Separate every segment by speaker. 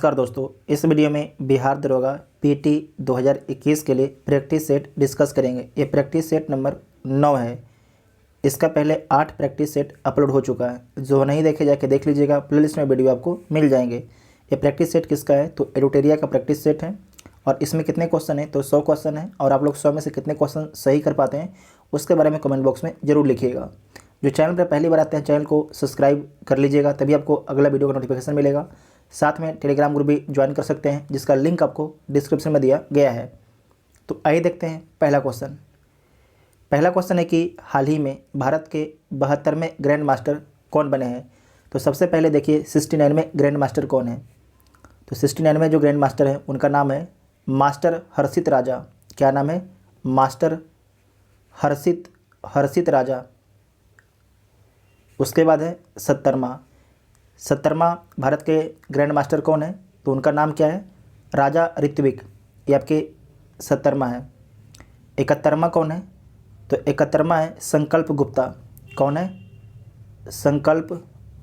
Speaker 1: नमस्कार दोस्तों, इस वीडियो में बिहार दरोगा पीटी 2021 के लिए प्रैक्टिस सेट डिस्कस करेंगे। ये प्रैक्टिस सेट नंबर 9 है। इसका पहले 8 प्रैक्टिस सेट अपलोड हो चुका है। जो नहीं देखे जाके देख लीजिएगा, प्लेलिस्ट में वीडियो आपको मिल जाएंगे। ये प्रैक्टिस सेट किसका है तो एडुटेरिया का प्रैक्टिस सेट है। और इसमें कितने क्वेश्चन है तो 100 क्वेश्चन है। और आप लोग 100 में से कितने क्वेश्चन सही कर पाते हैं उसके बारे में कमेंट बॉक्स में ज़रूर लिखिएगा। जो चैनल पर पहली बार आते हैं चैनल को सब्सक्राइब कर लीजिएगा, तभी आपको अगला वीडियो का नोटिफिकेशन मिलेगा। साथ में टेलीग्राम ग्रुप भी ज्वाइन कर सकते हैं, जिसका लिंक आपको डिस्क्रिप्शन में दिया गया है। तो आइए देखते हैं पहला क्वेश्चन। पहला क्वेश्चन है कि हाल ही में भारत के 72वें ग्रैंड मास्टर कौन बने हैं। तो सबसे पहले देखिए 69वें ग्रैंड मास्टर कौन है। तो 69वें जो ग्रैंड मास्टर हैं उनका नाम है मास्टर हर्षित राजा। क्या नाम है? मास्टर हर्षित राजा। उसके बाद है 70वां भारत के ग्रैंड मास्टर कौन है तो उनका नाम क्या है? राजा ऋत्विक। ये आपके 70वां है। 71वां कौन है तो 71वां है संकल्प गुप्ता। कौन है? संकल्प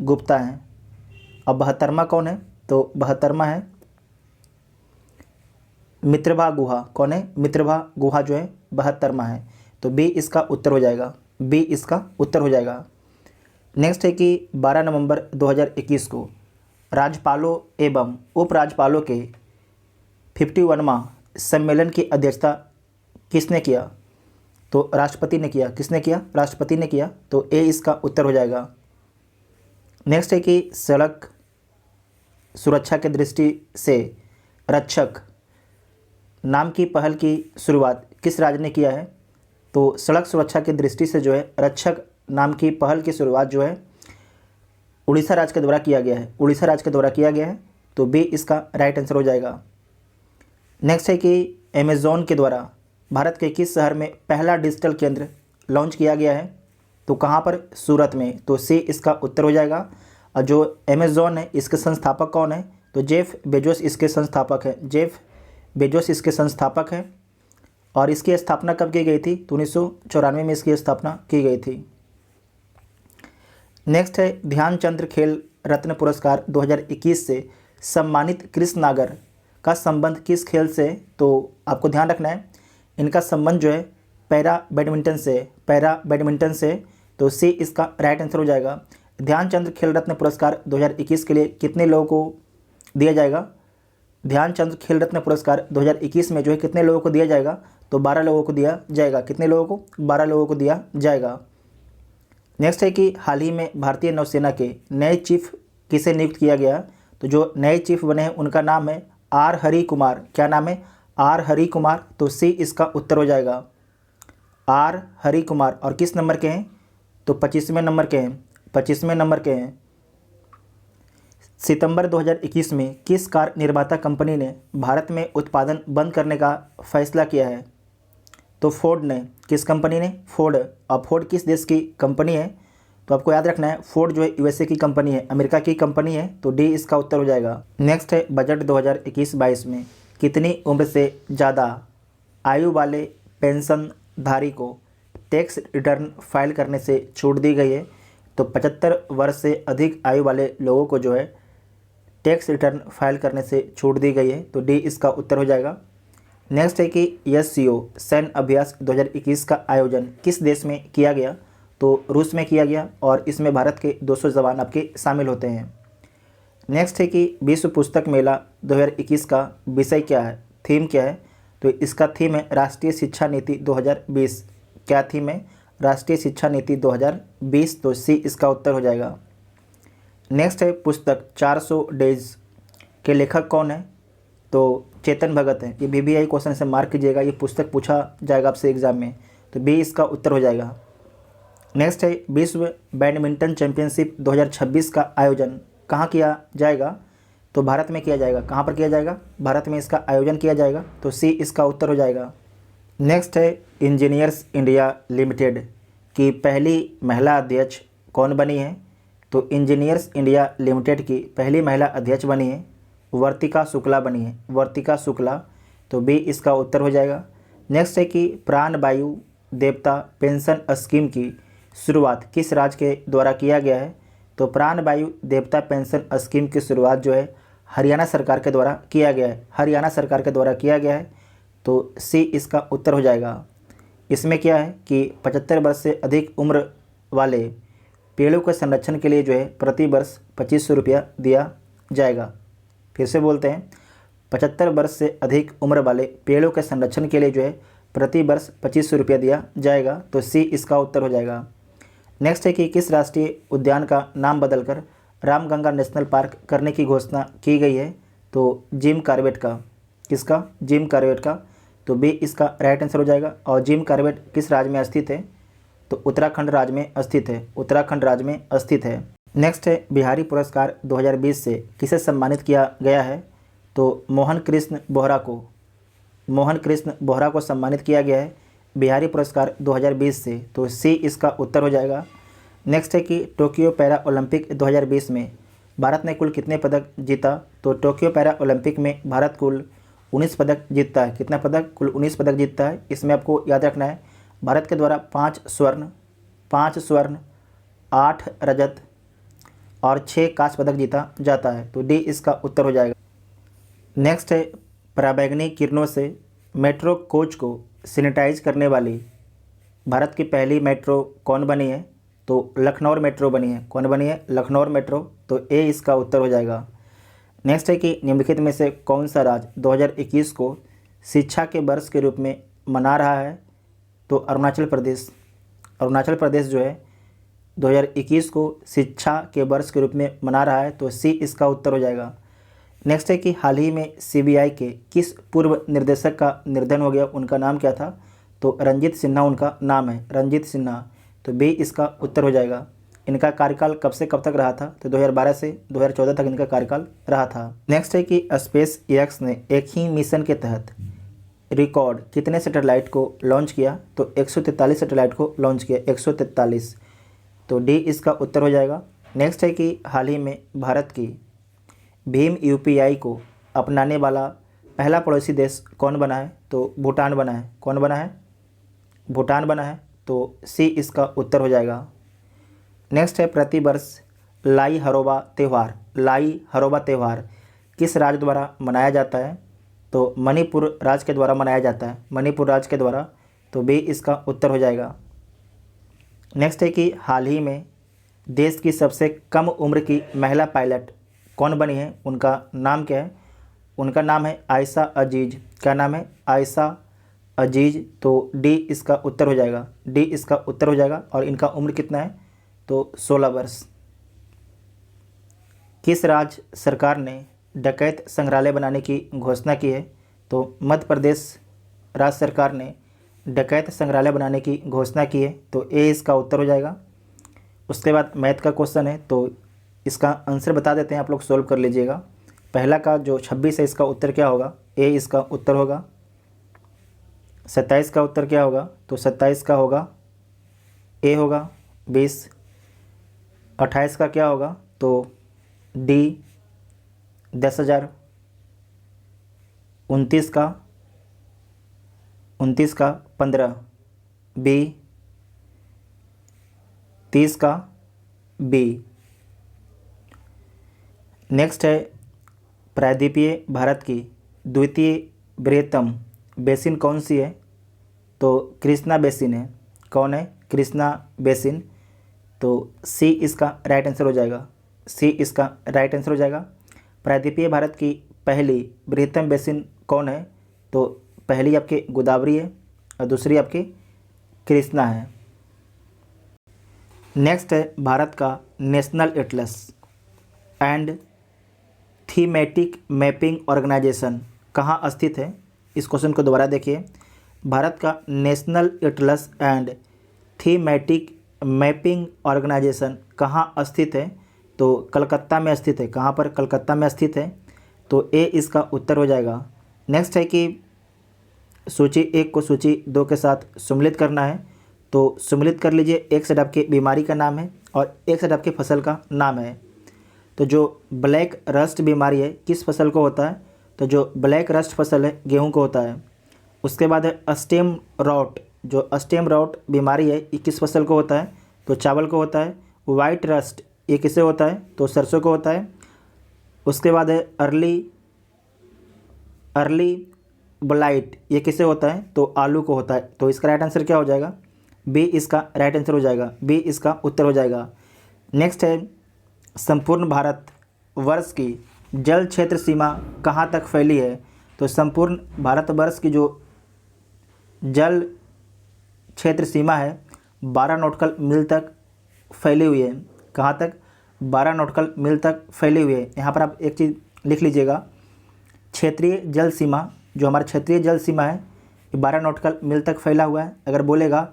Speaker 1: गुप्ता है। और 72वां कौन है तो 72वां है मित्रभा गुहा। कौन है? मित्रभा गुहा जो है 72वां है। तो बी इसका उत्तर हो जाएगा। बी इसका उत्तर हो जाएगा। नेक्स्ट है कि 12 नवंबर 2021 को राज्यपालों एवं उपराज्यपालों के 51वां सम्मेलन की अध्यक्षता किसने किया? तो राष्ट्रपति ने किया। किसने किया? राष्ट्रपति ने किया। तो ए इसका उत्तर हो जाएगा। नेक्स्ट है कि सड़क सुरक्षा के दृष्टि से रक्षक नाम की पहल की शुरुआत किस राज्य ने किया है? तो सड़क सुरक्षा की दृष्टि से जो है रक्षक नाम की पहल की शुरुआत जो है उड़ीसा राज्य के द्वारा किया गया है। उड़ीसा राज्य के द्वारा किया गया है। तो बी इसका राइट आंसर हो जाएगा। नेक्स्ट है कि अमेज़ॉन के द्वारा भारत के किस शहर में पहला डिजिटल केंद्र लॉन्च किया गया है? तो कहाँ पर? सूरत में। तो सी इसका उत्तर हो जाएगा। और जो अमेज़ॉन है इसके संस्थापक कौन है? तो जेफ बेजोस इसके संस्थापक हैं। जेफ बेजोस इसके संस्थापक हैं। और इसकी स्थापना कब की गई थी? तो 1994 में इसकी स्थापना की गई थी। नेक्स्ट है ध्यानचंद्र खेल रत्न पुरस्कार 2021 से सम्मानित कृष्ण नागर का संबंध किस खेल से? तो आपको ध्यान रखना है इनका संबंध जो है पैरा बैडमिंटन से। तो सी इसका राइट आंसर हो जाएगा। ध्यानचंद्र खेल रत्न पुरस्कार 2021 के लिए कितने लोगों को दिया जाएगा? ध्यानचंद्र खेल रत्न पुरस्कार 2021 में जो है कितने लोगों को दिया जाएगा? तो 12 लोगों को दिया जाएगा। कितने लोगों को? 12 लोगों को दिया जाएगा। नेक्स्ट है कि हाल ही में भारतीय नौसेना के नए चीफ किसे नियुक्त किया गया? तो जो नए चीफ बने हैं उनका नाम है आर हरि कुमार। क्या नाम है? आर हरि कुमार। तो सी इसका उत्तर हो जाएगा। आर हरि कुमार। और किस नंबर के हैं? तो 25वें नंबर के हैं। 25वें नंबर के हैं। सितंबर 2021 में किस कार निर्माता कंपनी ने भारत में उत्पादन बंद करने का फैसला किया है? तो फोर्ड ने। किस कंपनी ने? फोर्ड। अब फोर्ड किस देश की कंपनी है? तो आपको याद रखना है फोर्ड जो है यूएसए की कंपनी है, अमेरिका की कंपनी है। तो डी इसका उत्तर हो जाएगा। नेक्स्ट है बजट 2021-22 में कितनी उम्र से ज़्यादा आयु वाले पेंशनधारी को टैक्स रिटर्न फाइल करने से छूट दी गई है? तो 75 वर्ष से अधिक आयु वाले लोगों को जो है टैक्स रिटर्न फाइल करने से छूट दी गई है। तो डी इसका उत्तर हो जाएगा। नेक्स्ट है कि एससीओ सैन्य अभ्यास 2021 का आयोजन किस देश में किया गया? तो रूस में किया गया। और इसमें भारत के 200 जवान आपके शामिल होते हैं। नेक्स्ट है कि विश्व पुस्तक मेला 2021 का विषय क्या है? थीम क्या है? तो इसका थीम है राष्ट्रीय शिक्षा नीति 2020। क्या थीम है? राष्ट्रीय शिक्षा नीति 2020। तो सी इसका उत्तर हो जाएगा। नेक्स्ट है पुस्तक 400 डेज के लेखक कौन है? तो चेतन भगत है। ये VVI क्वेश्चन से मार्क कीजिएगा, ये पुस्तक पूछा जाएगा आपसे एग्जाम में। तो बी इसका उत्तर हो जाएगा। नेक्स्ट है विश्व बैडमिंटन चैंपियनशिप 2026 का आयोजन कहाँ किया जाएगा? तो भारत में किया जाएगा। कहाँ पर किया जाएगा? भारत में इसका आयोजन किया जाएगा। तो सी इसका उत्तर हो जाएगा। नेक्स्ट है इंजीनियर्स इंडिया लिमिटेड की पहली महिला अध्यक्ष कौन बनी है? तो इंजीनियर्स इंडिया लिमिटेड की पहली महिला अध्यक्ष बनी है वर्तिका शुक्ला बनी है। वर्तिका शुक्ला। तो बी इसका उत्तर हो जाएगा। नेक्स्ट है कि प्राण वायु देवता पेंशन स्कीम की शुरुआत किस राज्य के द्वारा किया गया है? तो प्राण वायु देवता पेंशन स्कीम की शुरुआत जो है हरियाणा सरकार के द्वारा किया गया है, हरियाणा सरकार के द्वारा किया गया है, तो सी इसका उत्तर हो जाएगा। इसमें क्या है कि 75 वर्ष से अधिक उम्र वाले पेड़ों के संरक्षण के लिए जो है प्रति वर्ष 2500 रुपया दिया जाएगा। फिर से बोलते हैं, 75 वर्ष से अधिक उम्र वाले पेड़ों के संरक्षण के लिए जो है प्रति वर्ष 2500 रुपया दिया जाएगा, तो सी इसका उत्तर हो जाएगा। नेक्स्ट है कि किस राष्ट्रीय उद्यान का नाम बदलकर रामगंगा नेशनल पार्क करने की घोषणा की गई है, तो जिम कॉर्बेट का। किसका? जिम कॉर्बेट का। तो बी इसका राइट आंसर हो जाएगा। और जिम कॉर्बेट किस राज्य में स्थित है, तो उत्तराखंड राज्य में स्थित है, उत्तराखंड राज्य में स्थित है। नेक्स्ट है बिहारी पुरस्कार 2020 से किसे सम्मानित किया गया है, तो मोहन कृष्ण बोहरा को, मोहन कृष्ण बोहरा को सम्मानित किया गया है बिहारी पुरस्कार 2020 से, तो सी इसका उत्तर हो जाएगा। नेक्स्ट है कि टोक्यो पैरा ओलंपिक 2020 में भारत ने कुल कितने पदक जीता, तो टोक्यो पैरा ओलंपिक में भारत कुल 19 पदक जीतता है। कितना पदक? कुल 19 पदक जीतता है। इसमें आपको याद रखना है भारत के द्वारा 5 स्वर्ण, 8 रजत और 6 कांस्य पदक जीता जाता है, तो डी इसका उत्तर हो जाएगा। नेक्स्ट है पराबैंगनी किरणों से मेट्रो कोच को सैनिटाइज करने वाली भारत की पहली मेट्रो कौन बनी है, तो लखनऊ मेट्रो बनी है। कौन बनी है? लखनऊ मेट्रो, तो ए इसका उत्तर हो जाएगा। नेक्स्ट है कि निम्नलिखित में से कौन सा राज्य 2021 को शिक्षा के वर्ष के रूप में मना रहा है, तो अरुणाचल प्रदेश। अरुणाचल प्रदेश जो है 2021 को शिक्षा के वर्ष के रूप में मना रहा है, तो सी इसका उत्तर हो जाएगा। नेक्स्ट है कि हाल ही में सीबीआई के किस पूर्व निर्देशक का निधन हो गया, उनका नाम क्या था, तो रंजीत सिन्हा उनका नाम है, रंजीत सिन्हा, तो बी इसका उत्तर हो जाएगा। इनका कार्यकाल कब से कब तक रहा था, तो 2012 से 2014 तक इनका कार्यकाल रहा था। नेक्स्ट है कि स्पेस एक्स ने एक ही मिशन के तहत रिकॉर्ड कितने सैटेलाइट को लॉन्च किया, तो 143 सैटेलाइट को लॉन्च किया, 143, तो डी इसका उत्तर हो जाएगा। नेक्स्ट है कि हाल ही में भारत की भीम यूपीआई को अपनाने वाला पहला पड़ोसी देश कौन बना है, तो भूटान बना है। कौन बना है? भूटान बना है, तो सी इसका उत्तर हो जाएगा। नेक्स्ट है प्रतिवर्ष लाई हरोबा त्यौहार, लाई हरोबा त्यौहार किस राज्य द्वारा मनाया जाता है, तो मणिपुर राज्य के द्वारा मनाया जाता है, मणिपुर राज्य के द्वारा, तो बी इसका उत्तर हो जाएगा। नेक्स्ट है कि हाल ही में देश की सबसे कम उम्र की महिला पायलट कौन बनी है, उनका नाम क्या है, उनका नाम है आयशा अजीज़। क्या नाम है? आयशा अजीज़, तो डी इसका उत्तर हो जाएगा, डी इसका उत्तर हो जाएगा। और इनका उम्र कितना है, तो 16 वर्ष। किस राज्य सरकार ने डकैत संग्रहालय बनाने की घोषणा की है, तो मध्य प्रदेश राज्य सरकार ने डकैत संग्रहालय बनाने की घोषणा की है, तो ए इसका उत्तर हो जाएगा। उसके बाद मैथ का क्वेश्चन है, तो इसका आंसर बता देते हैं, आप लोग सोल्व कर लीजिएगा। पहला का जो 26 है इसका उत्तर क्या होगा, ए इसका उत्तर होगा। 27 का उत्तर क्या होगा, तो 27 का होगा ए होगा 20। 28 का क्या होगा, तो डी 10,000। 29 का 15, बी। 30 का बी। नेक्स्ट है प्रायद्वीपीय भारत की द्वितीय बृहत्तम बेसिन कौन सी है, तो कृष्णा बेसिन है। कौन है? कृष्णा बेसिन, तो सी इसका राइट आंसर हो जाएगा, सी इसका राइट आंसर हो जाएगा। प्रायद्वीपीय भारत की पहली बृहत्तम बेसिन कौन है, तो पहली आपकी गोदावरी है और दूसरी आपकी कृष्णा है। नेक्स्ट है भारत का national atlas and thematic mapping organisation कहाँ स्थित है। इस क्वेश्चन को दोबारा देखिए। भारत का national atlas and thematic mapping organisation कहाँ स्थित है, तो कलकत्ता में स्थित है। कहाँ पर? कलकत्ता में स्थित है, तो ए इसका उत्तर हो जाएगा। नेक्स्ट है कि सूची 1 को सूची 2 के साथ सम्मिलित करना है, तो सम्मिलित कर लीजिए। एक साइड आपकी बीमारी का नाम है और एक साइड आपकी फसल का नाम है। तो जो ब्लैक रस्ट बीमारी है किस फसल को होता है, तो जो ब्लैक रस्ट फसल है गेहूं को होता है। उसके बाद है स्टेम रॉट, जो स्टेम रॉट बीमारी है ये किस फसल को होता है, तो चावल को होता है। वाइट रस्ट ये किसे होता है, तो सरसों को होता है। उसके बाद है अर्ली ब्लाइट, ये किसे होता है? तो आलू को होता है। तो इसका राइट आंसर क्या हो जाएगा? बी इसका राइट आंसर हो जाएगा, बी इसका उत्तर हो जाएगा। नेक्स्ट है संपूर्ण भारत वर्ष की जल क्षेत्र सीमा कहाँ तक फैली है? तो संपूर्ण भारतवर्ष की जो जल क्षेत्र सीमा है 12 नॉटिकल मील तक फैली हुई है। कहाँ तक? 12 नॉटिकल मील तक फैली हुई है। यहाँ पर आप एक चीज़ लिख लीजिएगा, क्षेत्रीय जल सीमा, जो हमारा क्षेत्रीय जल सीमा है ये 12 नॉटिकल मील तक फैला हुआ है। अगर बोलेगा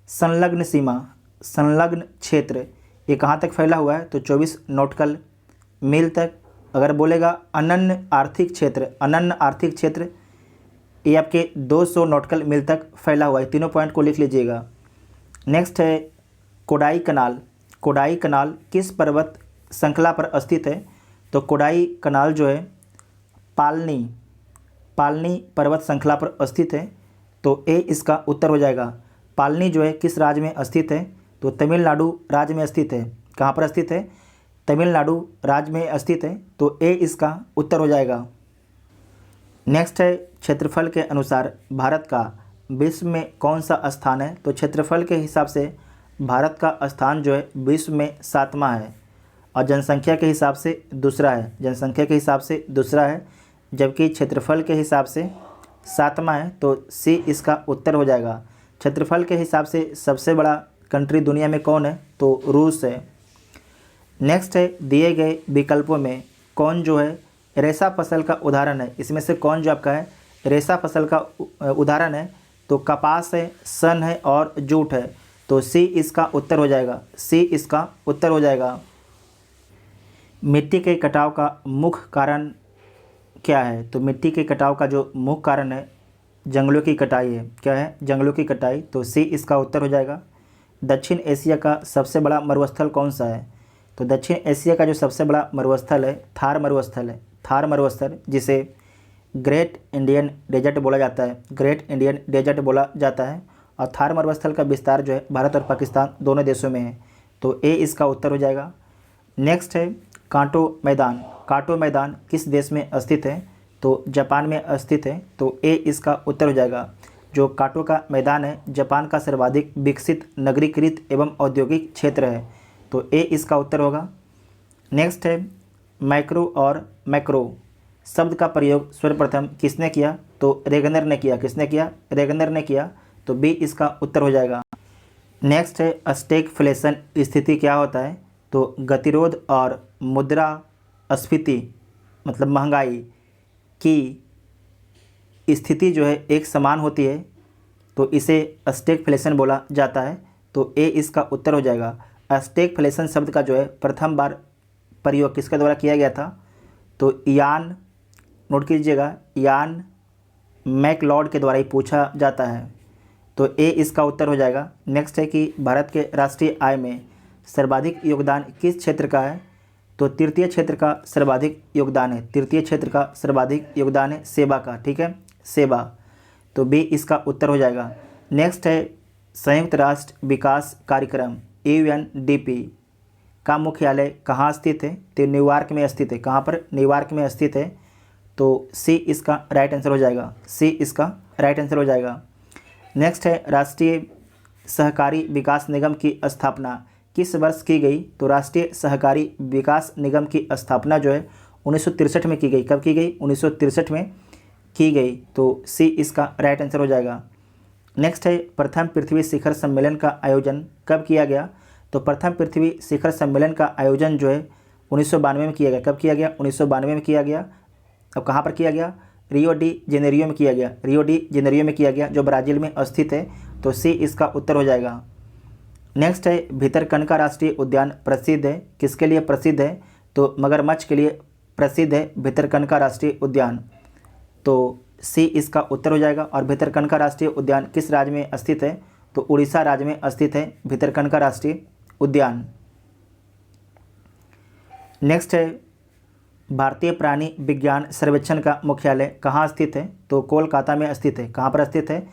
Speaker 1: संलग्न सीमा, संलग्न क्षेत्र, ये कहाँ तक फैला हुआ है? तो 24 नॉटिकल मील तक। अगर बोलेगा अनन्य आर्थिक क्षेत्र, अनन्य आर्थिक क्षेत्र, ये आपके 200 नॉटिकल मील तक फैला हुआ है। तीनों पॉइंट को लिख लीजिएगा। नेक्स्ट है कोडाई कनाल, कोडाई कनाल किस पर्वत श्रृंखला पर स्थित है? तो कोडाई कनाल जो है पालनी पर्वत श्रृंखला पर स्थित है। तो ए इसका उत्तर हो जाएगा। पालनी जो है किस राज्य में स्थित है? तो तमिलनाडु राज्य में स्थित है। कहाँ पर स्थित है? तमिलनाडु राज्य में स्थित है। तो ए इसका उत्तर हो जाएगा। नेक्स्ट है क्षेत्रफल के अनुसार भारत का विश्व में कौन सा स्थान है? तो क्षेत्रफल के हिसाब से भारत का स्थान जो है विश्व में 7वां है और जनसंख्या के हिसाब से दूसरा है, जनसंख्या के हिसाब से दूसरा है, जबकि क्षेत्रफल के हिसाब से 7वां है। तो सी इसका उत्तर हो जाएगा। क्षेत्रफल के हिसाब से सबसे बड़ा कंट्री दुनिया में कौन है? तो रूस है। नेक्स्ट है दिए गए विकल्पों में कौन जो है रेशा फसल का उदाहरण है? इसमें से कौन जो आपका है रेशा फसल का उदाहरण है? तो कपास है, सन है और जूट है। तो सी इसका उत्तर हो जाएगा, सी इसका उत्तर हो जाएगा। मिट्टी के कटाव का मुख्य कारण क्या है? तो मिट्टी के कटाव का जो मुख्य कारण है जंगलों की कटाई है। क्या है? जंगलों की कटाई। तो सी इसका उत्तर हो जाएगा। दक्षिण एशिया का सबसे बड़ा मरुस्थल कौन सा है? तो दक्षिण एशिया का जो सबसे बड़ा मरुस्थल है थार मरुस्थल है। थार मरुस्थल जिसे ग्रेट इंडियन डेजर्ट बोला जाता है, ग्रेट इंडियन डेजर्ट बोला जाता है। और थार मरुस्थल का विस्तार जो है भारत और पाकिस्तान दोनों देशों में है। तो ए इसका उत्तर हो जाएगा। नेक्स्ट है कांटो मैदान, कांटो मैदान किस देश में स्थित है? तो जापान में स्थित है। तो ए इसका उत्तर हो जाएगा। जो कांटो का मैदान है जापान का सर्वाधिक विकसित नगरीकृत एवं औद्योगिक क्षेत्र है। तो ए इसका उत्तर होगा। नेक्स्ट है माइक्रो और मैक्रो शब्द का प्रयोग सर्वप्रथम किसने किया? तो रेगनर ने किया। किसने किया? रेगनर ने किया। तो बी इसका उत्तर हो जाएगा। नेक्स्ट है स्टैगफ्लेशन स्थिति क्या होता है? तो गतिरोध और मुद्रास्फीति मतलब महंगाई की स्थिति जो है एक समान होती है, तो इसे स्टैगफ्लेशन बोला जाता है। तो ए इसका उत्तर हो जाएगा। स्टैगफ्लेशन शब्द का जो है प्रथम बार प्रयोग किसके द्वारा किया गया था? तो यान, नोट कीजिएगा, यान मैकलॉड के द्वारा ही पूछा जाता है। तो ए इसका उत्तर हो जाएगा। नेक्स्ट है कि भारत के राष्ट्रीय आय में सर्वाधिक योगदान किस क्षेत्र का है? तो तृतीय क्षेत्र का सर्वाधिक योगदान है। तृतीय क्षेत्र का सर्वाधिक योगदान है सेवा का। ठीक है, सेवा। तो बी इसका उत्तर हो जाएगा। नेक्स्ट है संयुक्त राष्ट्र विकास कार्यक्रम UNDP का मुख्यालय कहाँ स्थित है? तो न्यूयॉर्क में स्थित है। कहाँ पर? न्यूयॉर्क में स्थित है। तो सी इसका राइट आंसर हो जाएगा, सी इसका राइट आंसर हो जाएगा। नेक्स्ट है राष्ट्रीय सहकारी विकास निगम की स्थापना किस वर्ष की गई? तो राष्ट्रीय सहकारी विकास निगम की स्थापना जो है 1963 में की गई। कब की गई? 1963 में की गई। तो सी इसका राइट आंसर हो जाएगा। नेक्स्ट है प्रथम पृथ्वी शिखर सम्मेलन का आयोजन कब किया गया? तो प्रथम पृथ्वी शिखर सम्मेलन का आयोजन जो है 1992 में किया गया। कब किया गया? 1992 में किया गया। अब कहाँ पर किया गया? रियो डी जेनेरियो में किया गया। रियो डी जेनेरियो में किया गया जो ब्राज़ील में स्थित है। तो सी इसका उत्तर हो जाएगा। नेक्स्ट है भितरकनिका राष्ट्रीय उद्यान प्रसिद्ध है, किसके लिए प्रसिद्ध है? तो मगरमच्छ के लिए प्रसिद्ध है भितरकनिका राष्ट्रीय उद्यान। तो सी इसका उत्तर हो जाएगा। और भितरकनिका राष्ट्रीय उद्यान किस राज्य में स्थित है? तो उड़ीसा राज्य में स्थित है भितरकनिका राष्ट्रीय उद्यान। नेक्स्ट है भारतीय प्राणी विज्ञान सर्वेक्षण का मुख्यालय कहाँ स्थित है? तो कोलकाता में स्थित है। कहाँ पर स्थित है?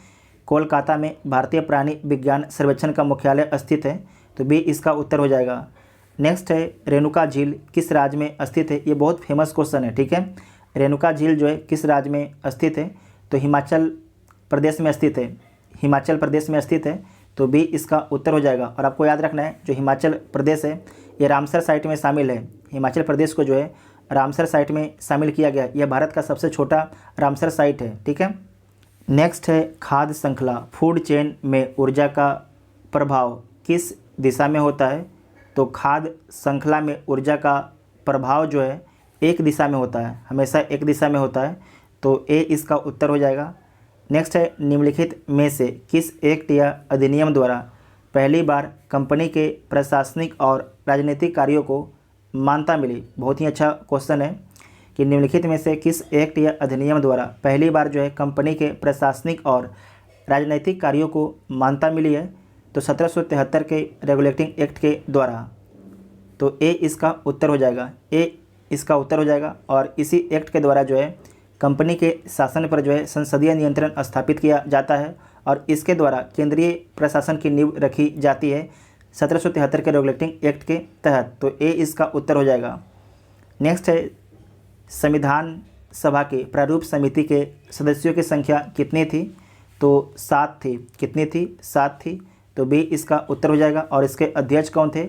Speaker 1: कोलकाता में भारतीय प्राणी विज्ञान सर्वेक्षण का मुख्यालय स्थित है। तो बी इसका उत्तर हो जाएगा। नेक्स्ट है रेणुका झील किस राज्य में स्थित है। ये बहुत फेमस क्वेश्चन है, ठीक है। रेणुका झील जो है किस राज्य में स्थित है, तो हिमाचल प्रदेश में स्थित है। हिमाचल प्रदेश में स्थित है, तो बी इसका उत्तर हो जाएगा। और आपको याद रखना है जो हिमाचल प्रदेश है ये रामसर साइट में शामिल है। हिमाचल प्रदेश को जो है रामसर साइट में शामिल किया गया। यह भारत का सबसे छोटा रामसर साइट है, ठीक है। नेक्स्ट है खाद्य श्रृंखला फूड चेन में ऊर्जा का प्रभाव किस दिशा में होता है। तो खाद्य श्रृंखला में ऊर्जा का प्रभाव जो है एक दिशा में होता है, हमेशा एक दिशा में होता है, तो ए इसका उत्तर हो जाएगा। नेक्स्ट है निम्नलिखित में से किस एक्ट या अधिनियम द्वारा पहली बार कंपनी के प्रशासनिक और राजनीतिक कार्यों को मान्यता मिली। बहुत ही अच्छा क्वेश्चन है कि निम्नलिखित में से किस एक्ट या अधिनियम द्वारा पहली बार जो है कंपनी के प्रशासनिक और राजनीतिक कार्यों को मान्यता मिली है। तो 1773 के रेगुलेटिंग एक्ट के द्वारा, तो ए इसका उत्तर हो जाएगा। ए इसका उत्तर हो जाएगा। और इसी एक्ट के द्वारा जो है कंपनी के शासन पर जो है संसदीय नियंत्रण स्थापित किया जाता है और इसके द्वारा केंद्रीय प्रशासन की नींव रखी जाती है 1773 के रेगुलेटिंग एक्ट के तहत। तो ए इसका उत्तर हो जाएगा। नेक्स्ट है संविधान सभा के प्रारूप समिति के सदस्यों की संख्या कितनी थी। तो 7 थी। कितनी थी? 7 थी। तो बी इसका उत्तर हो जाएगा। और इसके अध्यक्ष कौन थे?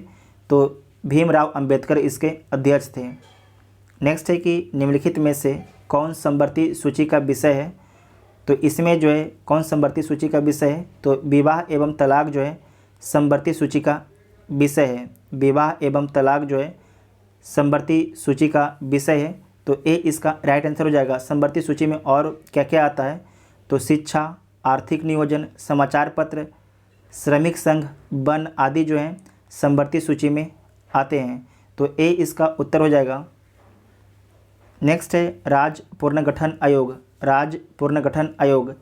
Speaker 1: तो भीमराव अंबेडकर इसके अध्यक्ष थे। नेक्स्ट है कि निम्नलिखित में से कौन समवर्ती सूची का विषय है। तो इसमें जो है कौन समवर्ती सूची का विषय है, तो विवाह एवं तलाक जो है समवर्ती सूची का विषय है। विवाह एवं तलाक जो है समवर्ती सूची का विषय है। तो ए इसका राइट आंसर हो जाएगा। समवर्ती सूची में और क्या क्या आता है, तो शिक्षा, आर्थिक नियोजन, समाचार पत्र, श्रमिक संघ, वन आदि जो हैं समवर्ती सूची में आते हैं। तो ए इसका उत्तर हो जाएगा। नेक्स्ट है राज्य पुनर्गठन आयोग। राज्य पुनर्गठन आयोग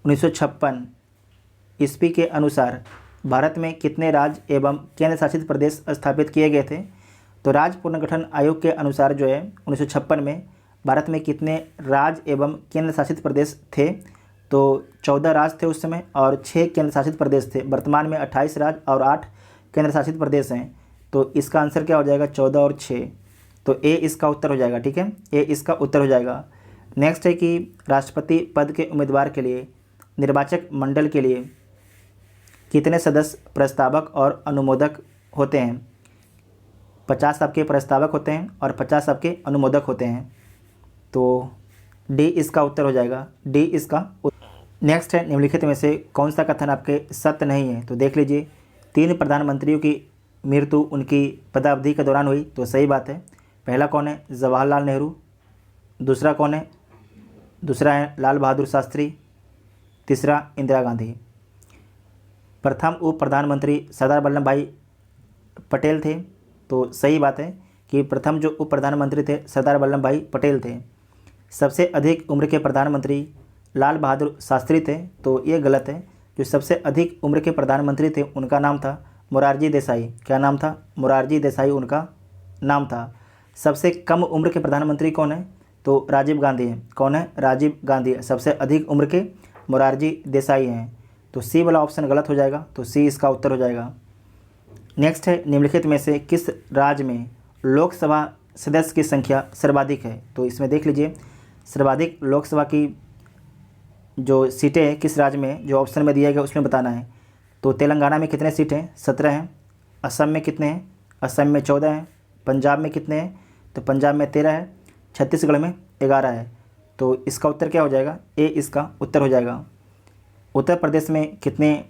Speaker 1: 1956 ईस्वी के अनुसार भारत में कितने राज्य एवं केंद्र शासित प्रदेश स्थापित किए गए थे। तो राज्य पुनर्गठन आयोग के अनुसार जो है 1956 में भारत में कितने राज्य एवं केंद्र शासित प्रदेश थे। तो 14 राज्य थे उस समय और 6 केंद्र शासित प्रदेश थे। वर्तमान में 28 राज्य और 8 केंद्र शासित प्रदेश हैं। तो इसका आंसर क्या हो जाएगा? 14 और 6। तो ए इसका उत्तर हो जाएगा, ठीक है। ए इसका उत्तर हो जाएगा। नेक्स्ट है कि राष्ट्रपति पद के उम्मीदवार के लिए निर्वाचक मंडल के लिए कितने सदस्य प्रस्तावक और अनुमोदक होते हैं। 50 आपके प्रस्तावक होते हैं और 50 आपके अनुमोदक होते हैं। तो डी इसका उत्तर हो जाएगा। डी इसका। नेक्स्ट है निम्नलिखित में से कौन सा कथन आपके सत्य नहीं है। तो देख लीजिए 3 प्रधानमंत्रियों की मृत्यु उनकी पदावधि के दौरान हुई। तो सही बात है। पहला कौन है? जवाहरलाल नेहरू। दूसरा कौन है? दूसरा है लाल बहादुर शास्त्री। तीसरा इंदिरा गांधी। प्रथम उप प्रधानमंत्री सरदार वल्लभ भाई पटेल थे। तो सही बात है कि प्रथम जो उप प्रधानमंत्री थे सरदार वल्लभ भाई पटेल थे। सबसे अधिक उम्र के प्रधानमंत्री लाल बहादुर शास्त्री थे। तो ये गलत है। जो सबसे अधिक उम्र के प्रधानमंत्री थे उनका नाम था मोरारजी देसाई। क्या नाम था? मोरारजी देसाई उनका नाम था। सबसे कम उम्र के प्रधानमंत्री कौन है? तो राजीव गांधी हैं। कौन है? राजीव गांधी। सबसे अधिक उम्र के मोरारजी देसाई हैं। तो सी वाला ऑप्शन गलत हो जाएगा। तो सी इसका उत्तर हो जाएगा। नेक्स्ट है निम्नलिखित में से किस राज्य में लोकसभा सदस्य की संख्या सर्वाधिक है। तो इसमें देख लीजिए सर्वाधिक लोकसभा की जो सीटें हैं किस राज्य में, जो ऑप्शन में दिया गया उसमें बताना है। तो तेलंगाना में कितने सीट हैं? 17 हैं। असम में कितने हैं? असम में 14 हैं। पंजाब में कितने हैं? तो पंजाब में 13 है। छत्तीसगढ़ में 11 है। तो इसका उत्तर क्या हो जाएगा? ए इसका उत्तर हो जाएगा। उत्तर प्रदेश में कितने,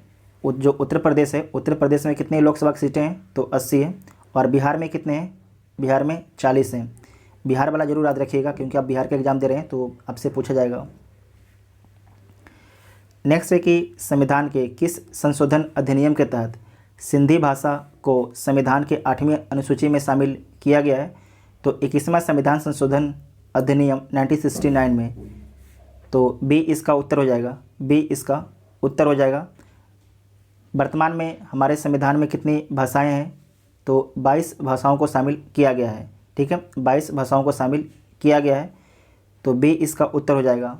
Speaker 1: जो उत्तर प्रदेश है उत्तर प्रदेश में कितनी लोकसभा की सीटें हैं? तो 80 है। और बिहार में कितने हैं? बिहार में 40 हैं। बिहार वाला जरूर याद रखिएगा क्योंकि आप बिहार का एग्जाम दे रहे हैं तो आपसे पूछा जाएगा। नेक्स्ट है कि संविधान के किस संशोधन अधिनियम के तहत सिंधी भाषा को संविधान के 8वीं अनुसूची में शामिल किया गया है। तो 21वां संविधान संशोधन अधिनियम 1969 में। तो बी इसका उत्तर हो जाएगा। बी इसका उत्तर हो जाएगा। वर्तमान में हमारे संविधान में कितनी भाषाएं हैं? तो 22 भाषाओं को शामिल किया गया है, ठीक है। 22 भाषाओं को शामिल किया गया है। तो बी इसका उत्तर हो जाएगा।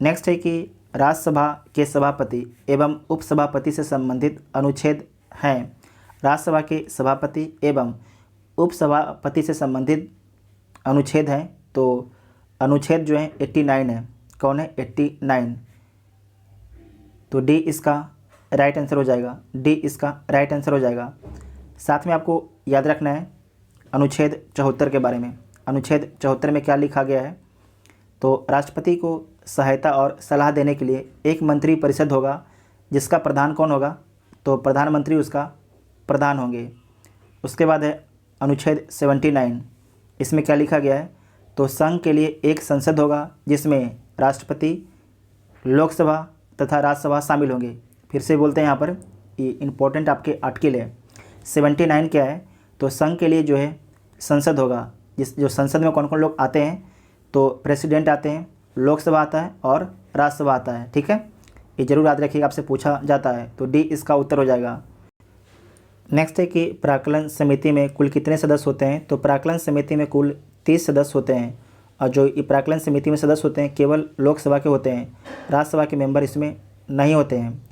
Speaker 1: नेक्स्ट है कि राज्यसभा के सभापति एवं उपसभापति से संबंधित अनुच्छेद हैं। राज्यसभा के सभापति एवं उपसभापति से संबंधित अनुच्छेद हैं। तो अनुच्छेद जो है 89 है। कौन है? 89। तो डी इसका राइट आंसर हो जाएगा। डी इसका राइट आंसर हो जाएगा। साथ में आपको याद रखना है अनुच्छेद 74 के बारे में। अनुच्छेद 74 में क्या लिखा गया है? तो राष्ट्रपति को सहायता और सलाह देने के लिए एक मंत्री परिषद होगा, जिसका प्रधान कौन होगा? तो प्रधानमंत्री उसका प्रधान होंगे। उसके बाद है अनुच्छेद 79। इसमें क्या लिखा गया है? तो संघ के लिए एक संसद होगा, जिसमें राष्ट्रपति, लोकसभा तथा राज्यसभा शामिल होंगे। फिर से बोलते हैं यहाँ पर, ये इंपॉर्टेंट आपके आर्टिकल है। 79 क्या है? तो संघ के लिए जो है संसद होगा, जो संसद में कौन कौन लोग आते हैं? तो प्रेसिडेंट आते हैं, लोकसभा आता है और राज्यसभा आता है। ठीक है, ये जरूर याद रखिएगा, आपसे पूछा जाता है। तो डी इसका उत्तर हो जाएगा। नेक्स्ट है कि प्राक्कलन समिति में कुल कितने सदस्य होते हैं? तो प्राक्कलन समिति में कुल 30 सदस्य होते हैं, और जो ये प्राक्कलन समिति में सदस्य होते हैं केवल लोकसभा के होते हैं, राज्यसभा के मेंबर इसमें नहीं होते हैं।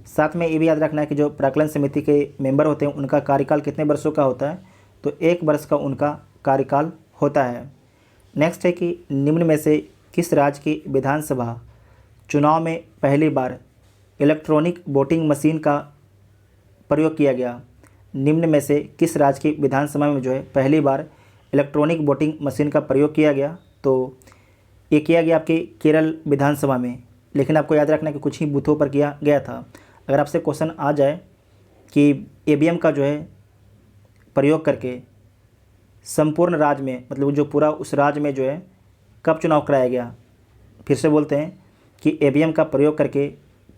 Speaker 1: साथ में ये भी याद रखना है कि जो प्राक्कलन समिति के मेंबर होते हैं उनका कार्यकाल कितने वर्षों का होता है? तो 1 वर्ष का उनका कार्यकाल होता है। नेक्स्ट है कि निम्न में से किस राज्य की विधानसभा चुनाव में पहली बार इलेक्ट्रॉनिक वोटिंग मशीन का प्रयोग किया गया? निम्न में से किस राज्य की विधानसभा में जो है पहली बार इलेक्ट्रॉनिक वोटिंग मशीन का प्रयोग किया गया? तो ये किया गया आपके केरल विधानसभा में, लेकिन आपको याद रखना है कि कुछ ही बूथों पर किया गया था। अगर आपसे क्वेश्चन आ जाए कि ईवीएम का जो है प्रयोग करके संपूर्ण राज्य में, मतलब जो पूरा उस राज्य में जो है कब चुनाव कराया गया? फिर से बोलते हैं कि ईवीएम का प्रयोग करके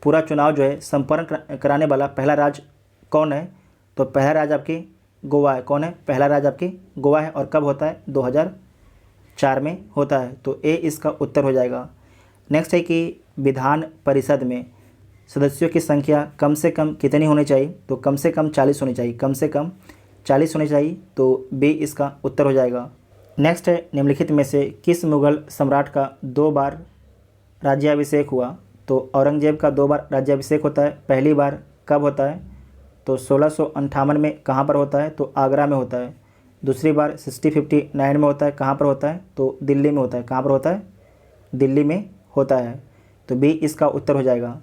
Speaker 1: पूरा चुनाव जो है संपन्न कराने वाला पहला राज्य कौन है? तो पहला राज्य आपके गोवा है। कौन है? पहला राज्य आपके गोवा है। और कब होता है? 2004 में होता है। तो ए इसका उत्तर हो जाएगा। नेक्स्ट है कि विधान परिषद में सदस्यों की संख्या कम से कम कितनी होनी चाहिए? तो कम से कम 40 होनी चाहिए। कम से कम 40 होनी चाहिए। तो बी इसका उत्तर हो जाएगा। नेक्स्ट है निम्नलिखित में से किस मुगल सम्राट का 2 बार राज्याभिषेक हुआ? तो औरंगजेब का 2 बार राज्याभिषेक होता है। पहली बार कब होता है? तो 1658 में। कहाँ पर होता है? तो आगरा में होता है। दूसरी बार 1659 में होता है। कहाँ पर होता है? तो दिल्ली में होता है। कहाँ पर होता है? दिल्ली में होता है। तो बी इसका उत्तर हो जाएगा।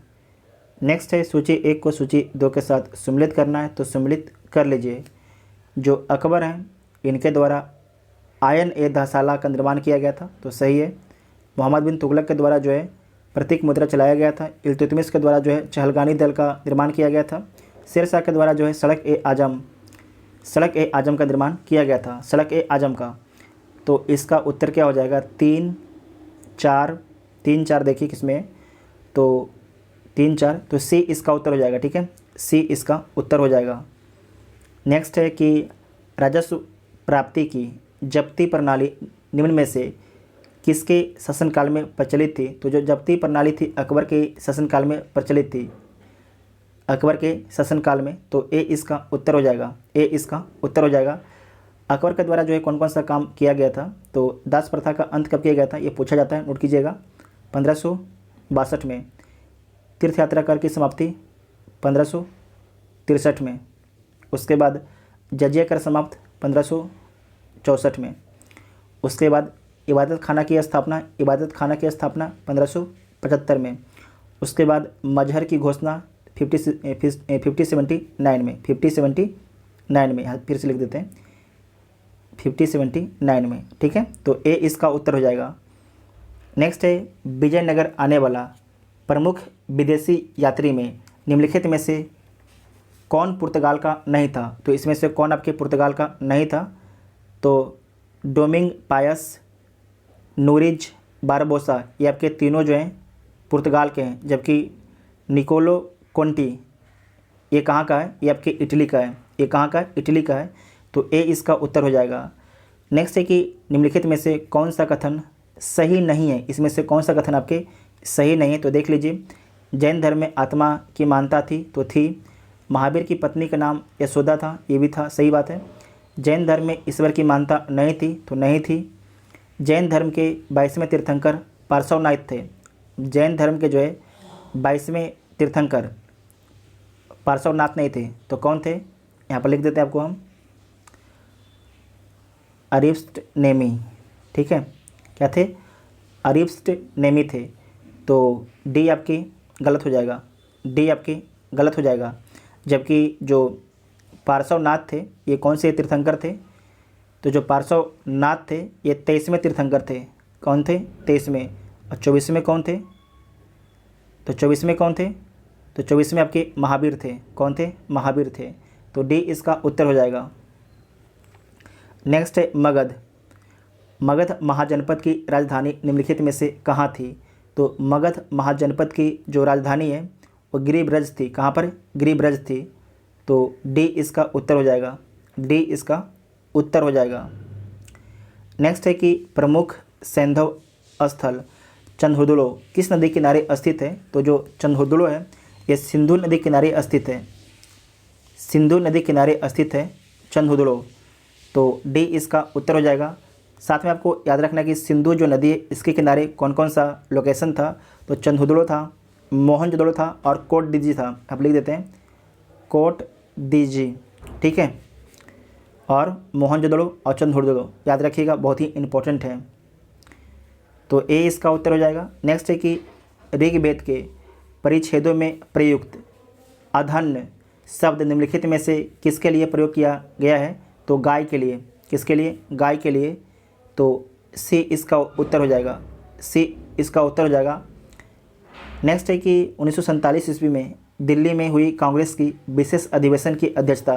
Speaker 1: नेक्स्ट है सूची 1 को सूची 2 के साथ सम्मिलित करना है, तो सम्मिलित कर लीजिए। जो अकबर हैं इनके द्वारा आयन ए दहशाला का निर्माण किया गया था, तो सही है। मोहम्मद बिन तुगलक के द्वारा जो है प्रतीक मुद्रा चलाया गया था। इल्तुतमिश के द्वारा जो है चहलगानी दल का निर्माण किया गया था। शेर शाह के द्वारा जो है सड़क ए आजम का निर्माण किया गया था। सड़क ए आजम का। तो इसका उत्तर क्या हो जाएगा? 3, 4 देखिए किसमें, तो 3, 4, तो सी इसका उत्तर हो जाएगा। ठीक है, सी इसका उत्तर हो जाएगा। नेक्स्ट है कि राजस्व प्राप्ति की जब्ती प्रणाली निम्न में से किसके शासनकाल में प्रचलित थी? तो जो जब्ती प्रणाली थी अकबर के शासनकाल में प्रचलित थी, अकबर के शासनकाल में। तो ए इसका उत्तर हो जाएगा। ए इसका उत्तर हो जाएगा। अकबर के द्वारा जो है कौन कौन सा काम किया गया था? तो दास प्रथा का अंत कब किया गया था? ये पूछा जाता है, नोट कीजिएगा। 1562 में। तीर्थ यात्रा कर की समाप्ति 1563 में। उसके बाद जजिया कर समाप्त 1564 में। उसके बाद इबादत खाना की स्थापना 1575 में। उसके बाद मजहर की घोषणा 5079 में। यहाँ फिर से लिख देते हैं 5079 में। ठीक है, तो ए इसका उत्तर हो जाएगा। नेक्स्ट है विजयनगर आने वाला प्रमुख विदेशी यात्री में निम्नलिखित में से कौन पुर्तगाल का नहीं था? तो इसमें से कौन आपके पुर्तगाल का नहीं था? तो डोमिंग पायस, नूरिज बारबोसा, ये आपके तीनों जो हैं पुर्तगाल के हैं। जबकि निकोलो कोंटी ये कहाँ का है? ये आपके इटली का है। ये कहाँ का है? इटली का है। तो ए इसका उत्तर हो जाएगा। नेक्स्ट है कि निम्नलिखित में से कौन सा कथन सही नहीं है? इसमें से कौन सा कथन आपके सही नहीं है? तो देख लीजिए। जैन धर्म में आत्मा की मानता थी, तो थी। महावीर की पत्नी का नाम यशोदा था, ये भी था, सही बात है। जैन धर्म में ईश्वर की मानता नहीं थी, तो नहीं थी। जैन धर्म के 22वें तीर्थंकर पार्श्वनाथ थे। जैन धर्म के जो है 22वें तीर्थंकर पार्श्वनाथ नहीं थे, तो कौन थे? यहाँ पर लिख देते हैं आपको हम अरिस्टनेमी, ठीक है, क्या थे, अरिस्टनेमी थे। तो डी आपकी गलत हो जाएगा, डी आपकी गलत हो जाएगा। जबकि जो पार्श्वनाथ थे ये कौन से तीर्थंकर थे, तो जो पार्श्वनाथ थे ये 23वें तीर्थंकर थे। कौन थे, 23वें। और 24वें कौन थे, तो 24वें कौन थे, तो 24वें आपके महावीर थे। कौन थे, महावीर थे। तो डी इसका उत्तर हो जाएगा। नेक्स्ट है मगध। मगध महाजनपद की राजधानी निम्नलिखित में से कहाँ थी। तो मगध महाजनपद की जो राजधानी है वो गिरिब्रज थी। कहाँ पर, गिरिब्रज थी। तो डी इसका उत्तर हो जाएगा, डी इसका उत्तर हो जाएगा। नेक्स्ट है कि प्रमुख सैंधव स्थल चंदहुदुलो किस नदी किनारे स्थित है। तो जो चंदहुदुलो है ये सिंधु नदी किनारे स्थित है, सिंधु नदी किनारे स्थित है चंदहुदुलो। तो डी इसका उत्तर हो जाएगा। साथ में आपको याद रखना कि सिंधु जो नदी है इसके किनारे कौन कौन सा लोकेशन था। तो चंदहुदुलो था, मोहनजोदड़ो था और कोटडीजी था। आप लिख देते हैं कोटडीजी, ठीक है, और मोहनजोदड़ो और चंदहुदुलो याद रखिएगा, बहुत ही इंपॉर्टेंट है। तो ए इसका उत्तर हो जाएगा। नेक्स्ट है कि ऋग्वेद के परिच्छेदों में प्रयुक्त अधन्य शब्द निम्नलिखित में से किसके लिए प्रयोग किया गया है। तो गाय के लिए। किसके लिए, गाय के लिए। तो सी इसका उत्तर हो जाएगा, सी इसका उत्तर हो जाएगा। नेक्स्ट है कि 1947 ईस्वी में दिल्ली में हुई कांग्रेस की विशेष अधिवेशन की अध्यक्षता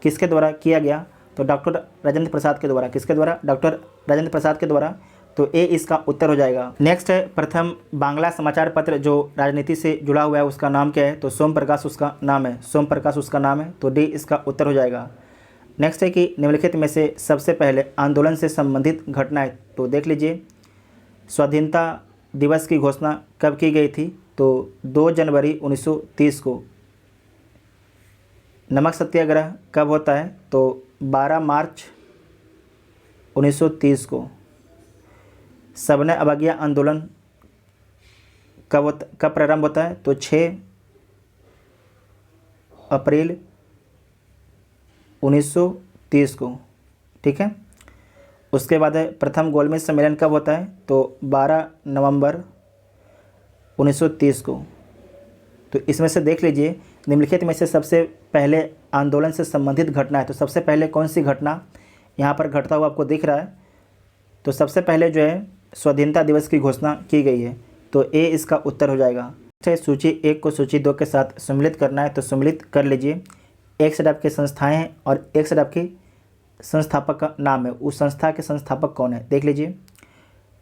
Speaker 1: किसके द्वारा किया गया। तो डॉक्टर राजेंद्र प्रसाद के द्वारा। किसके द्वारा, डॉक्टर राजेंद्र प्रसाद के द्वारा। तो ए इसका उत्तर हो जाएगा। नेक्स्ट है प्रथम बांग्ला समाचार पत्र जो राजनीति से जुड़ा हुआ है उसका नाम क्या है। तो सोम प्रकाश उसका नाम है, सोम प्रकाश उसका नाम है। तो डी इसका उत्तर हो जाएगा। नेक्स्ट है कि निम्नलिखित में से सबसे पहले आंदोलन से संबंधित घटनाएं। तो देख लीजिए, स्वाधीनता दिवस की घोषणा कब की गई थी। तो 2 जनवरी 1930 को। नमक सत्याग्रह कब होता है। तो 12 मार्च 1930 को। सविनय अवज्ञा आंदोलन कब प्रारंभ होता है। तो 6 अप्रैल 1930 को, ठीक है। उसके बाद है प्रथम गोलमेज सम्मेलन कब होता है। तो 12 नवंबर 1930 को। तो इसमें से देख लीजिए, निम्नलिखित में से सबसे पहले आंदोलन से संबंधित घटना है। तो सबसे पहले कौन सी घटना यहाँ पर घटता हुआ आपको दिख रहा है। तो सबसे पहले जो है स्वाधीनता दिवस की घोषणा की गई है। तो ए इसका उत्तर हो जाएगा। सूची 1 को सूची 2 के साथ सम्मिलित करना है। तो सम्मिलित कर लीजिए। एक साइड आपके संस्थाएं हैं और एक साइड आपके संस्थापक का नाम है। उस संस्था के संस्थापक कौन है, देख लीजिए।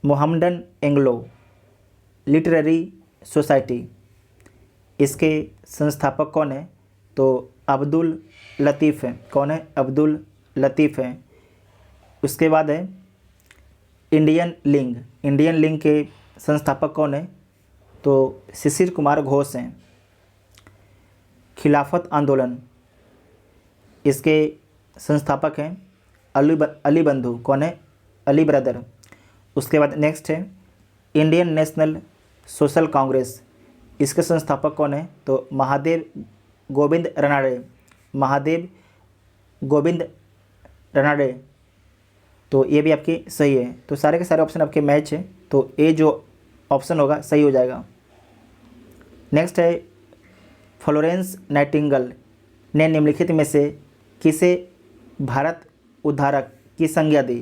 Speaker 1: मोहम्मडन एंग्लो लिटरेरी सोसाइटी, इसके संस्थापक कौन है। तो अब्दुल लतीफ़ हैं। कौन है, अब्दुल लतीफ़ हैं। उसके बाद है इंडियन लिंग, इंडियन लिंग के संस्थापक कौन है। तो शिशिर कुमार घोष हैं। खिलाफत आंदोलन, इसके संस्थापक हैं अली बंधु। कौन है, अली ब्रदर। उसके बाद नेक्स्ट है इंडियन नेशनल सोशल कांग्रेस, इसके संस्थापक कौन है। तो महादेव गोविंद रनाडे, महादेव गोविंद रनाडे। तो ये भी आपकी सही है। तो सारे के सारे ऑप्शन आपके मैच है। तो ए जो ऑप्शन होगा सही हो जाएगा। नेक्स्ट है फ्लोरेंस नाइटिंगेल ने निम्नलिखित में से किसे भारत उद्धारक की संज्ञा दी।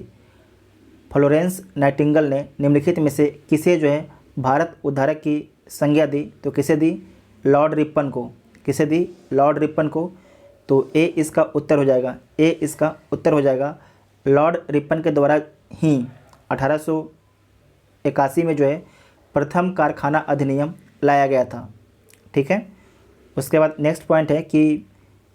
Speaker 1: फ्लोरेंस नाइटिंगेल ने निम्नलिखित में से किसे जो है भारत उद्धारक की संज्ञा दी। तो किसे दी, लॉर्ड रिपन को। किसे दी, लॉर्ड रिपन को। तो ए इसका उत्तर हो जाएगा, ए इसका उत्तर हो जाएगा। लॉर्ड रिपन के द्वारा ही 1881 में जो है प्रथम कारखाना अधिनियम लाया गया था, ठीक है। उसके बाद नेक्स्ट पॉइंट है कि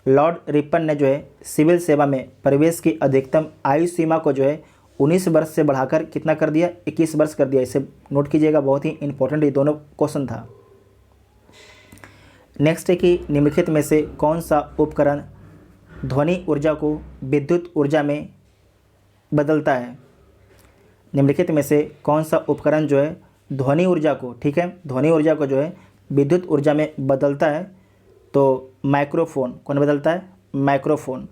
Speaker 1: लॉर्ड रिपन ने जो है सिविल सेवा में प्रवेश की अधिकतम आयु सीमा को जो है 19 वर्ष से बढ़ाकर कितना कर दिया, 21 वर्ष कर दिया। इसे नोट कीजिएगा, बहुत ही इंपॉर्टेंट ये दोनों क्वेश्चन था। नेक्स्ट है कि निम्नलिखित में से कौन सा उपकरण ध्वनि ऊर्जा को विद्युत ऊर्जा में बदलता है। निम्नलिखित में से कौन सा उपकरण जो है ध्वनि ऊर्जा को, ठीक है, ध्वनि ऊर्जा को जो है विद्युत ऊर्जा में बदलता है। तो माइक्रोफोन। कौन बदलता है, माइक्रोफोन।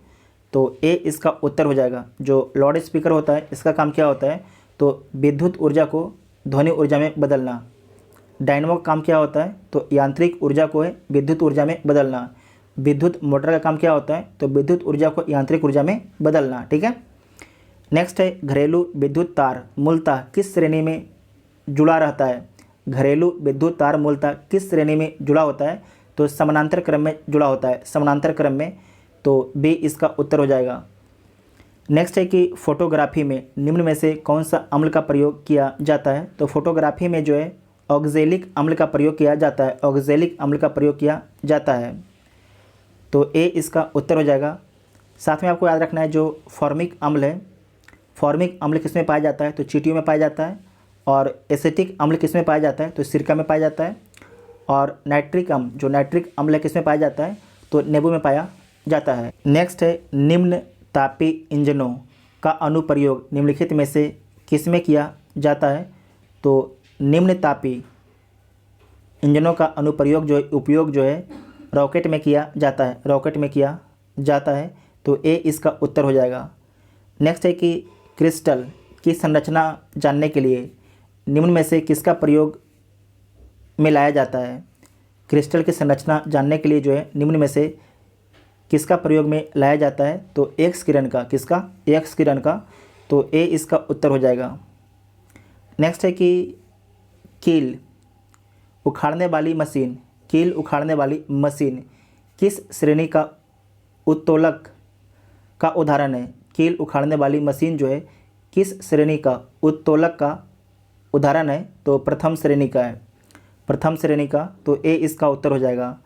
Speaker 1: तो ए इसका उत्तर हो जाएगा। जो लाउड स्पीकर होता है इसका काम क्या होता है, तो विद्युत ऊर्जा को ध्वनि ऊर्जा में बदलना। डायनमो का काम क्या होता है, तो यांत्रिक ऊर्जा को है विद्युत ऊर्जा में बदलना। विद्युत मोटर का काम क्या होता है, तो विद्युत ऊर्जा को यांत्रिक ऊर्जा में बदलना। ठीक है। नेक्स्ट है घरेलू विद्युत तार मूलतः किस श्रेणी में जुड़ा रहता है। घरेलू विद्युत तार मूलतः किस श्रेणी में जुड़ा होता है, तो समानांतर क्रम में जुड़ा होता है, समानांतर क्रम में। तो बी इसका उत्तर हो जाएगा। नेक्स्ट है कि फोटोग्राफी में निम्न में से कौन सा अम्ल का प्रयोग किया जाता है। तो फोटोग्राफी में जो है ऑक्जेलिक अम्ल का प्रयोग किया जाता है, ऑक्जेलिक अम्ल का प्रयोग किया जाता है। तो ए इसका उत्तर हो जाएगा। साथ में आपको याद रखना है जो फॉर्मिक अम्ल है, फॉर्मिक अम्ल किस में पाया जाता है, तो चींटियों में पाया जाता है। और एसिटिक अम्ल किस में पाया जाता है, तो सिरका में पाया जाता है। और नाइट्रिक अम्ल, जो नाइट्रिक अम्ल है किस में पाया जाता है, तो नींबू में पाया जाता है। नेक्स्ट है निम्न तापी इंजनों का अनुप्रयोग निम्नलिखित में से किस में किया जाता है। तो निम्न तापी इंजनों का अनुप्रयोग जो उपयोग जो है रॉकेट में किया जाता है, रॉकेट में किया जाता है। तो ए इसका उत्तर हो जाएगा। नेक्स्ट है कि क्रिस्टल की संरचना जानने के लिए निम्न में से किसका प्रयोग में लाया जाता है। क्रिस्टल की संरचना जानने के लिए जो है निम्न में से किसका प्रयोग में लाया जाता है, तो एक्स किरण का। किसका, एक्स किरण का। तो ए इसका उत्तर हो जाएगा। नेक्स्ट है कि कील उखाड़ने वाली मशीन, कील उखाड़ने वाली मशीन किस श्रेणी का उत्तोलक का उदाहरण है। कील उखाड़ने वाली मशीन जो है किस श्रेणी का उत्तोलक का उदाहरण है, तो प्रथम श्रेणी का है, प्रथम श्रेणी का। तो ए इसका उत्तर हो जाएगा।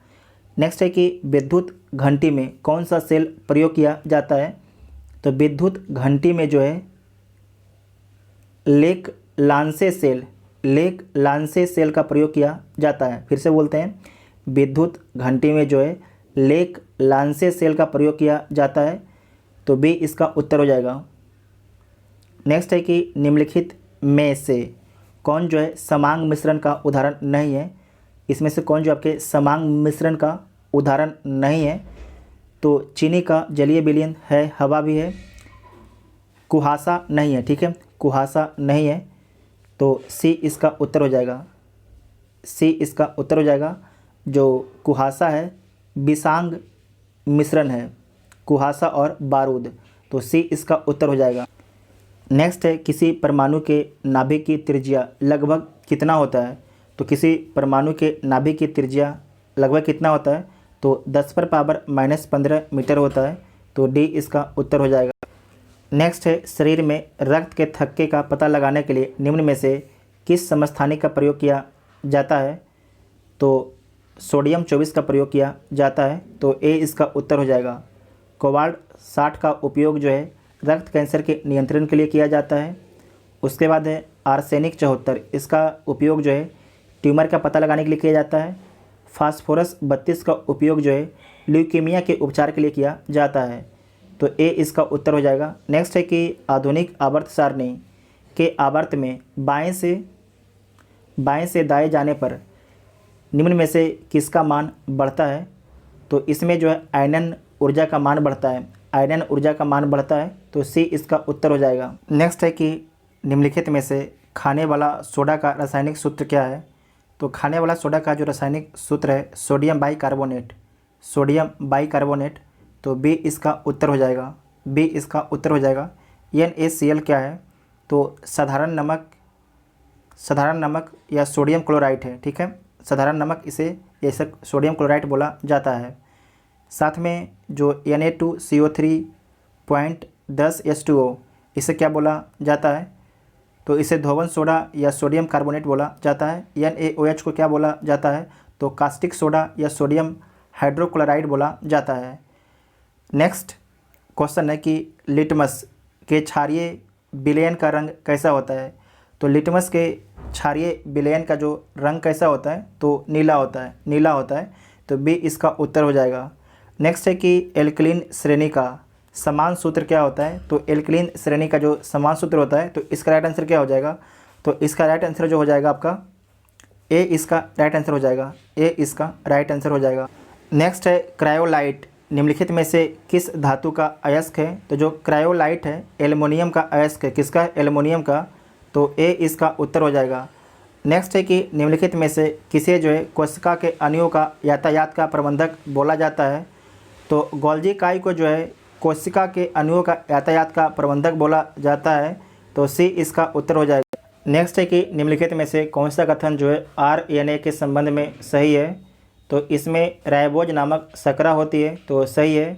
Speaker 1: नेक्स्ट है कि विद्युत घंटी में कौन सा सेल प्रयोग किया जाता है। तो विद्युत घंटी में जो है लेक लांसे सेल, लेक लांसे सेल का प्रयोग किया जाता है। फिर से बोलते हैं, विद्युत घंटी में जो है लेक लांसे सेल का प्रयोग किया जाता है। तो बी इसका उत्तर हो जाएगा। नेक्स्ट है कि निम्नलिखित में से कौन जो है समांग मिश्रण का उदाहरण नहीं है। इसमें से कौन जो आपके समांग मिश्रण का उदाहरण नहीं है। तो चीनी का जलीय विलयन है, हवा भी है, कुहासा नहीं है। ठीक है, कुहासा नहीं है। तो सी इसका उत्तर हो जाएगा, सी इसका उत्तर हो जाएगा। जो कुहासा है विषांग मिश्रण है, कुहासा और बारूद। तो सी इसका उत्तर हो जाएगा। नेक्स्ट है किसी परमाणु के नाभिक की त्रिज्या लगभग कितना होता है। तो किसी परमाणु के नाभिक की त्रिज्या लगभग कितना होता है, तो 10⁻⁻15 मीटर होता है। तो डी इसका उत्तर हो जाएगा। नेक्स्ट है शरीर में रक्त के थक्के का पता लगाने के लिए निम्न में से किस समस्थानिक का प्रयोग किया जाता है। तो सोडियम 24 का प्रयोग किया जाता है। तो ए इसका उत्तर हो जाएगा। कोबाल्ट 60 का उपयोग जो है रक्त कैंसर के नियंत्रण के लिए किया जाता है। उसके बाद है आर्सेनिक 74, इसका उपयोग जो है ट्यूमर का पता लगाने के लिए किया जाता है। फास्फोरस 32 का उपयोग जो है ल्यूकीमिया के उपचार के लिए किया जाता है। तो ए इसका उत्तर हो जाएगा। नेक्स्ट है कि आधुनिक आवर्त सारणी के आवर्त में बाएं से दाएं जाने पर निम्न में से किसका मान बढ़ता है। तो इसमें जो है आयनन ऊर्जा का मान बढ़ता है, आयरन ऊर्जा का मान बढ़ता है। तो सी इसका उत्तर हो जाएगा। नेक्स्ट है कि निम्नलिखित में से खाने वाला सोडा का रासायनिक सूत्र क्या है। तो खाने वाला सोडा का जो रासायनिक सूत्र है सोडियम बाइकार्बोनेट, सोडियम बाइकार्बोनेट। तो बी इसका उत्तर हो जाएगा, बी इसका उत्तर हो जाएगा। NaCl क्या है, तो साधारण नमक या सोडियम क्लोराइड है। ठीक है, साधारण नमक इसे ऐसे सोडियम क्लोराइड बोला जाता है। साथ में जो Na2CO3.10H2O इसे क्या बोला जाता है, तो इसे धोवन सोडा या सोडियम कार्बोनेट बोला जाता है। NaOH को क्या बोला जाता है, तो कास्टिक सोडा या सोडियम हाइड्रोक्लोराइड बोला जाता है। नेक्स्ट क्वेश्चन है कि लिटमस के क्षारीय विलयन का रंग कैसा होता है। तो लिटमस के क्षारीय विलयन का जो रंग कैसा होता है, तो नीला होता है, नीला होता है। तो बी इसका उत्तर हो जाएगा। नेक्स्ट है कि एल्कलीन श्रेणी का समान सूत्र क्या होता है। तो एल्कलीन श्रेणी का जो समान सूत्र होता है, तो इसका राइट आंसर क्या हो जाएगा, तो इसका राइट आंसर जो हो जाएगा आपका ए इसका राइट आंसर हो जाएगा, ए इसका राइट आंसर हो जाएगा। नेक्स्ट है क्रायोलाइट निम्नलिखित में से किस धातु का अयस्क है? तो जो क्रायोलाइट है एल्युमिनियम का अयस्क है। किसका? एल्युमिनियम का। तो ए इसका उत्तर हो जाएगा। नेक्स्ट है कि निम्नलिखित में से किसे जो है कोशिका के अणुओं का यातायात का प्रबंधक बोला जाता है? तो गोल्जी इकाई को जो है कोशिका के अणुओं का यातायात का प्रबंधक बोला जाता है। तो सी इसका उत्तर हो जाएगा। नेक्स्ट है कि निम्नलिखित में से कौन सा कथन जो है आरएनए के संबंध में सही है? तो इसमें राइबोज नामक शर्करा होती है, तो सही है।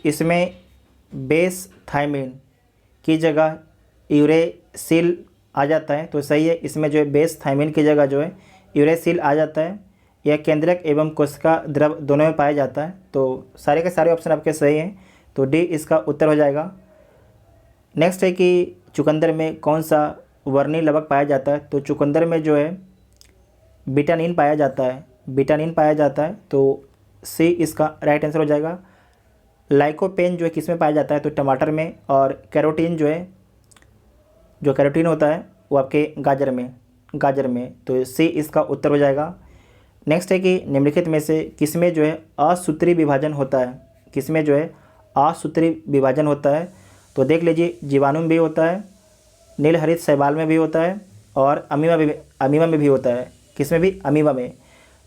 Speaker 1: इसमें बेस थायमिन की जगह यूरेसिल आ जाता है, तो सही है। इसमें जो है बेस थायमिन की जगह जो है यूरेसिल आ जाता है। यह केंद्रक एवं कोशिका द्रव दोनों में पाया जाता है। तो सारे के सारे ऑप्शन आपके सही हैं, तो डी इसका उत्तर हो जाएगा। नेक्स्ट है कि चुकंदर में कौन सा वर्णी लवक पाया जाता है? तो चुकंदर में जो है विटामिन पाया जाता है, विटामिन पाया जाता है। तो सी इसका राइट आंसर हो जाएगा। लाइकोपेन जो है किस में पाया जाता है? तो टमाटर में। और कैरोटीन जो है, जो कैरोटीन होता है वो आपके गाजर में। तो सी इसका उत्तर हो जाएगा। नेक्स्ट है कि निम्नलिखित में से किसमें जो है असूत्री विभाजन होता है? किसमें जो है असूत्री विभाजन होता है? तो देख लीजिए, जीवाणु में भी होता है, नीलहरित शैवाल में भी होता है, और अमीबा में भी होता है। किसमें भी? अमीबा में।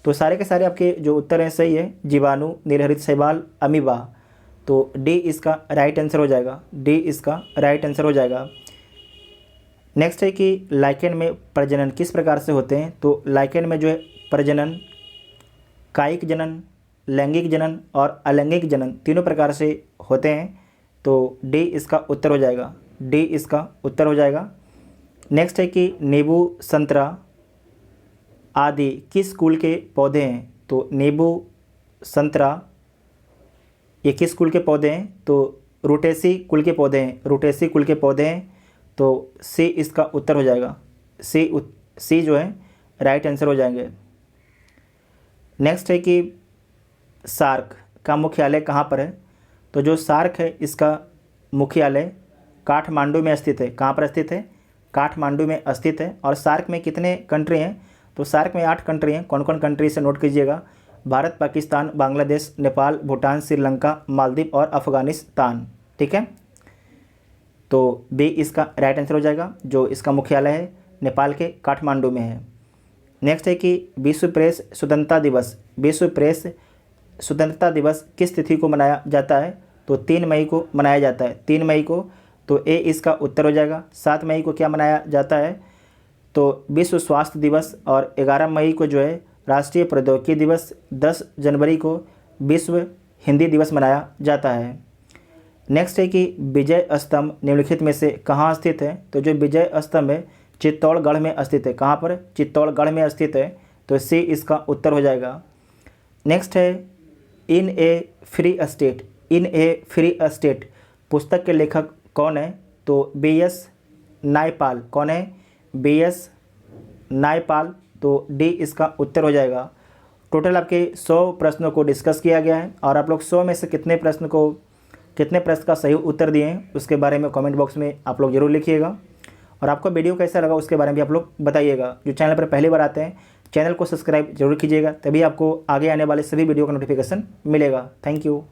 Speaker 1: तो सारे के सारे आपके जो उत्तर हैं सही है, जीवाणु, नीलहरित शैवाल, अमीबा। तो डी इसका राइट आंसर हो जाएगा। डी इसका राइट आंसर हो जाएगा। नेक्स्ट है कि लाइकेन में प्रजनन किस प्रकार से होते हैं? तो लाइकेन में जो है प्रजनन कायिक जनन, लैंगिक जनन और अलैंगिक जनन तीनों प्रकार से होते हैं। तो डी इसका उत्तर हो जाएगा। डी इसका उत्तर हो जाएगा। नेक्स्ट है कि नींबू, संतरा आदि किस कुल के पौधे हैं? तो नींबू, संतरा ये किस कुल के पौधे हैं? तो रूटेसी कुल के पौधे हैं, रूटेसी कुल के पौधे हैं। तो सी इसका उत्तर हो जाएगा। सी जो है राइट आंसर हो जाएंगे। नेक्स्ट है कि सार्क का मुख्यालय कहाँ पर है? तो जो सार्क है इसका मुख्यालय काठमांडू में स्थित है। कहाँ पर स्थित है? काठमांडू में स्थित है। और सार्क में कितने कंट्री हैं? तो सार्क में 8 कंट्री हैं। कौन कौन कंट्री से नोट कीजिएगा? भारत, पाकिस्तान, बांग्लादेश, नेपाल, भूटान, श्रीलंका, मालदीव और अफगानिस्तान। ठीक है, तो बी इसका राइट आंसर हो जाएगा। जो इसका मुख्यालय है नेपाल के काठमांडू में है। नेक्स्ट है कि विश्व प्रेस स्वतंत्रता दिवस, विश्व प्रेस स्वतंत्रता दिवस किस तिथि को मनाया जाता है? तो 3 मई को मनाया जाता है, 3 मई को। तो ए इसका उत्तर हो जाएगा। 7 मई को क्या मनाया जाता है? तो विश्व स्वास्थ्य दिवस। और 11 मई को जो है राष्ट्रीय प्रौद्योगिकी दिवस। 10 जनवरी को विश्व हिंदी दिवस मनाया जाता है। नेक्स्ट है कि विजय स्तंभ निम्नलिखित में से कहाँ स्थित है? तो जो विजय स्तंभ है चित्तौड़गढ़ में स्थित है। कहाँ पर? चित्तौड़गढ़ में स्थित है। तो सी इसका उत्तर हो जाएगा। नेक्स्ट है इन ए फ्री स्टेट, इन ए फ्री स्टेट पुस्तक के लेखक कौन है? तो BS नायपाल। कौन है? BS नायपाल। तो डी इसका उत्तर हो जाएगा। टोटल आपके 100 प्रश्नों को डिस्कस किया गया है, और आप लोग 100 में से कितने प्रश्न का सही उत्तर दिए हैं उसके बारे में कमेंट बॉक्स में आप लोग जरूर लिखिएगा। और आपको वीडियो कैसा लगा उसके बारे में भी आप लोग बताइएगा। जो चैनल पर पहली बार आते हैं चैनल को सब्सक्राइब जरूर कीजिएगा, तभी आपको आगे आने वाले सभी वीडियो का नोटिफिकेशन मिलेगा। Thank you.